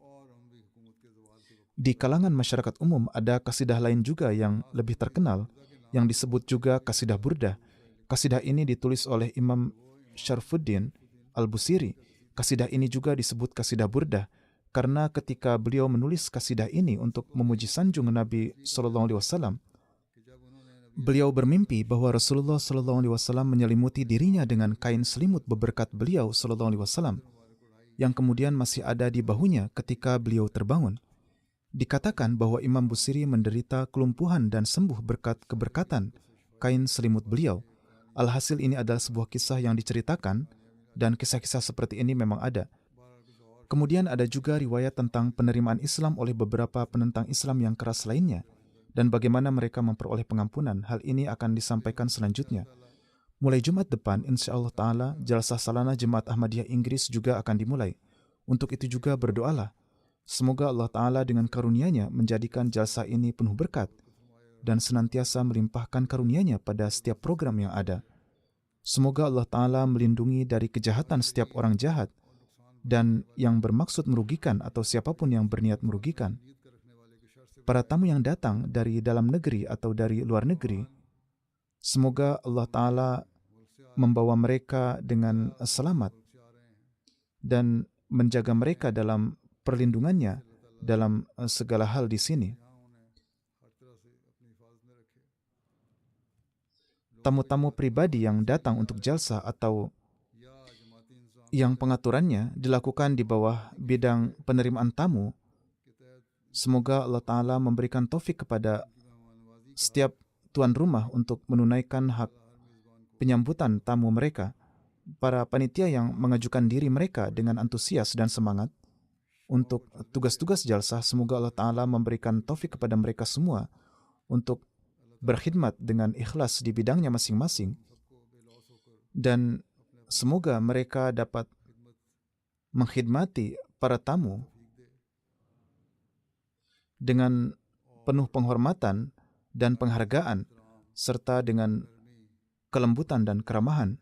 Di kalangan masyarakat umum ada kasidah lain juga yang lebih terkenal, yang disebut juga kasidah Burdah. Kasidah ini ditulis oleh Imam Syarfuddin Al-Busiri. Kasidah ini juga disebut kasidah Burdah, karena ketika beliau menulis kasidah ini untuk memuji sanjung Nabi SAW, beliau bermimpi bahwa Rasulullah SAW menyelimuti dirinya dengan kain selimut beberkat beliau SAW, yang kemudian masih ada di bahunya ketika beliau terbangun. Dikatakan bahwa Imam Busiri menderita kelumpuhan dan sembuh berkat keberkatan kain selimut beliau. Alhasil ini adalah sebuah kisah yang diceritakan, dan kisah-kisah seperti ini memang ada. Kemudian ada juga riwayat tentang penerimaan Islam oleh beberapa penentang Islam yang keras lainnya, dan bagaimana mereka memperoleh pengampunan. Hal ini akan disampaikan selanjutnya. Mulai Jumat depan, insyaAllah ta'ala, Jalsah Salana Jemaat Ahmadiyah Inggris juga akan dimulai. Untuk itu juga berdoalah. Semoga Allah Ta'ala dengan karunia-Nya menjadikan jalsah ini penuh berkat dan senantiasa melimpahkan karunia-Nya pada setiap program yang ada. Semoga Allah Ta'ala melindungi dari kejahatan setiap orang jahat dan yang bermaksud merugikan atau siapapun yang berniat merugikan. Para tamu yang datang dari dalam negeri atau dari luar negeri, semoga Allah Ta'ala membawa mereka dengan selamat dan menjaga mereka dalam perlindungannya dalam segala hal di sini. Tamu-tamu pribadi yang datang untuk jalsah atau yang pengaturannya dilakukan di bawah bidang penerimaan tamu, semoga Allah Ta'ala memberikan taufik kepada setiap tuan rumah untuk menunaikan hak penyambutan tamu mereka. Para panitia yang mengajukan diri mereka dengan antusias dan semangat untuk tugas-tugas jalsah, semoga Allah Ta'ala memberikan taufik kepada mereka semua untuk berkhidmat dengan ikhlas di bidangnya masing-masing, dan semoga mereka dapat mengkhidmati para tamu dengan penuh penghormatan dan penghargaan, serta dengan kelembutan dan keramahan.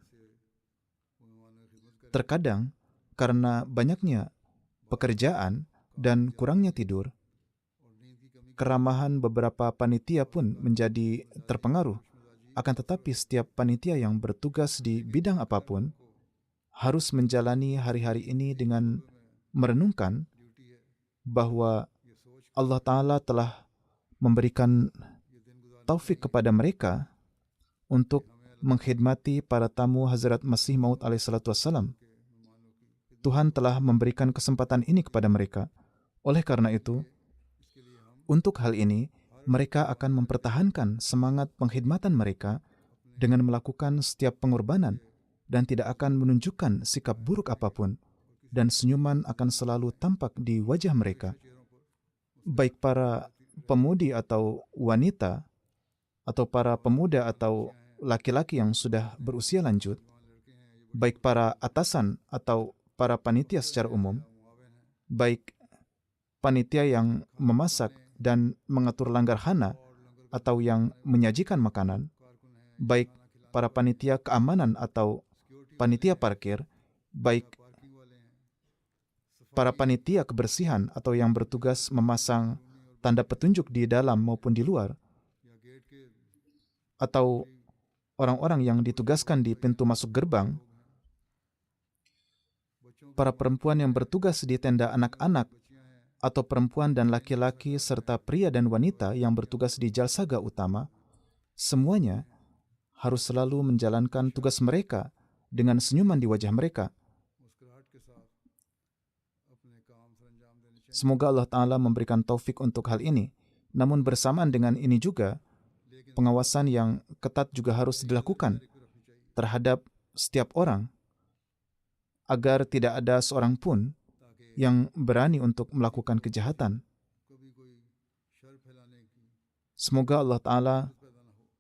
Terkadang, karena banyaknya pekerjaan dan kurangnya tidur, keramahan beberapa panitia pun menjadi terpengaruh. Akan tetapi setiap panitia yang bertugas di bidang apapun harus menjalani hari-hari ini dengan merenungkan bahwa Allah Ta'ala telah memberikan taufik kepada mereka untuk mengkhidmati para tamu Hazrat Masih Maud alaihissalatu wassalam. Tuhan telah memberikan kesempatan ini kepada mereka. Oleh karena itu, untuk hal ini, mereka akan mempertahankan semangat pengkhidmatan mereka dengan melakukan setiap pengorbanan dan tidak akan menunjukkan sikap buruk apapun, dan senyuman akan selalu tampak di wajah mereka. Baik para pemudi atau wanita, atau para pemuda atau laki-laki yang sudah berusia lanjut, baik para atasan atau para panitia secara umum, baik panitia yang memasak dan mengatur langgar hana atau yang menyajikan makanan, baik para panitia keamanan atau panitia parkir, baik para panitia kebersihan atau yang bertugas memasang tanda petunjuk di dalam maupun di luar, atau orang-orang yang ditugaskan di pintu masuk gerbang, para perempuan yang bertugas di tenda anak-anak, atau perempuan dan laki-laki serta pria dan wanita yang bertugas di jalsaga utama, semuanya harus selalu menjalankan tugas mereka dengan senyuman di wajah mereka. Semoga Allah Ta'ala memberikan taufik untuk hal ini. Namun bersamaan dengan ini juga, pengawasan yang ketat juga harus dilakukan terhadap setiap orang, agar tidak ada seorang pun yang berani untuk melakukan kejahatan. Semoga Allah Ta'ala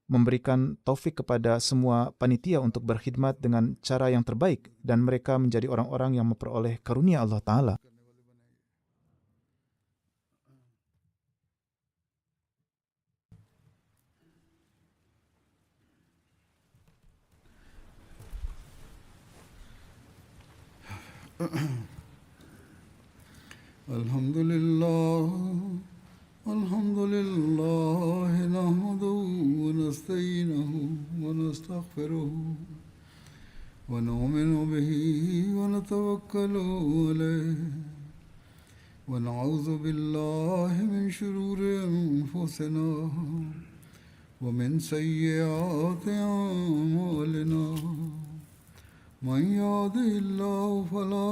memberikan taufik kepada semua panitia untuk berkhidmat dengan cara yang terbaik dan mereka menjadi orang-orang yang memperoleh karunia Allah Ta'ala. Alhamdulillah, alhamdulillah, nahmaduhu wa nasta'inuhu wa nastaghfiruhu wa nu'minu bihi wa natawakkalu alayhi wa na'udzu billahi min shururi anfusina wa min sayyiati a'malina. من يهده الله فلا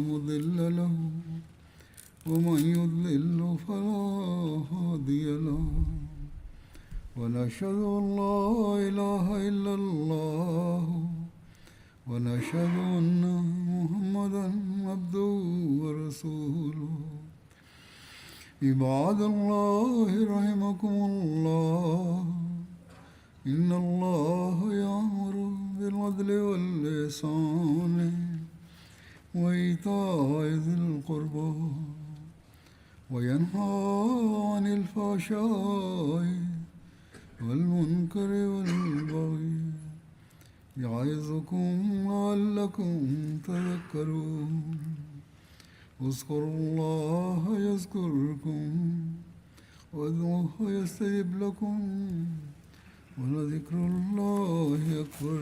مضل له ومن يضلل فلا هادي له ونشهد أن لا إله إلا الله ونشهد أن محمدا عبده ورسوله. عباد الله رحمكم الله، إن الله يأمر بالعدل والإحسان وإيتاء ذي القربى وينهى عن الفحشاء والمنكر والبغي يعظكم لعلكم تذكرون. اذكروا الله يذكركم وادعوه يستجب لكم ولذكر الله أكبر.